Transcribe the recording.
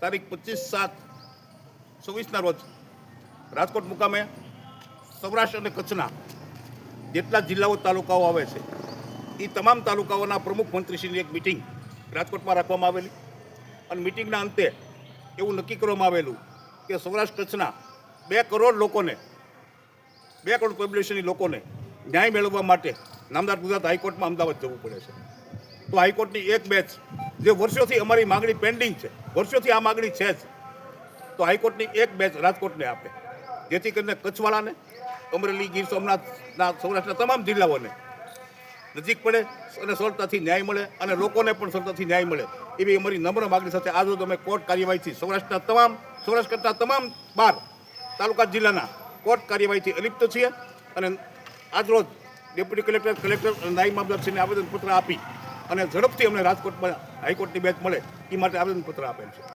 તારીખ 25/7/24 રોજ રાજકોટ મુકામે સૌરાષ્ટ્ર અને કચ્છના જેટલા જિલ્લાઓ તાલુકાઓ આવે છે એ તમામ તાલુકાઓના પ્રમુખ મંત્રીશ્રીની એક મિટિંગ રાજકોટમાં રાખવામાં આવેલી અને મિટિંગના અંતે એવું નક્કી કરવામાં આવેલું કે સૌરાષ્ટ્ર કચ્છના 2 કરોડ લોકોને 2 કરોડ પોપ્યુલેશનની લોકોને ન્યાય મેળવવા માટે નામદાર ગુજરાત હાઈકોર્ટમાં અમદાવાદ જવું પડે છે. તો હાઈકોર્ટની એક બેચ જે વર્ષોથી અમારી માગણી પેન્ડિંગ છે, વર્ષોથી આ માગણી છે જ, તો હાઈકોર્ટની એક બેચ રાજકોટને આપે, જેથી કરીને કચ્છવાળાને, અમરેલી, ગીર સોમનાથના, સૌરાષ્ટ્રના તમામ જિલ્લાઓને નજીક પડે અને સરળતાથી ન્યાય મળે અને લોકોને પણ સરળતાથી ન્યાય મળે એવી અમારી નમ્ર માગણી સાથે આજરોજ અમે કોર્ટ કાર્યવાહીથી સૌરાષ્ટ્ર કરતા તમામ 12 તાલુકા જિલ્લાના કોર્ટ કાર્યવાહીથી અલિપ્ત છીએ અને આજરોજ ડેપ્યુટી કલેક્ટર અને નાયબ મામલતદારશ્રીને આવેદનપત્ર આપી અને ઝડપથી અમને રાજકોટમાં હાઈકોર્ટની બેચ મળે એ માટે આવેદનપત્ર આપેલ છે.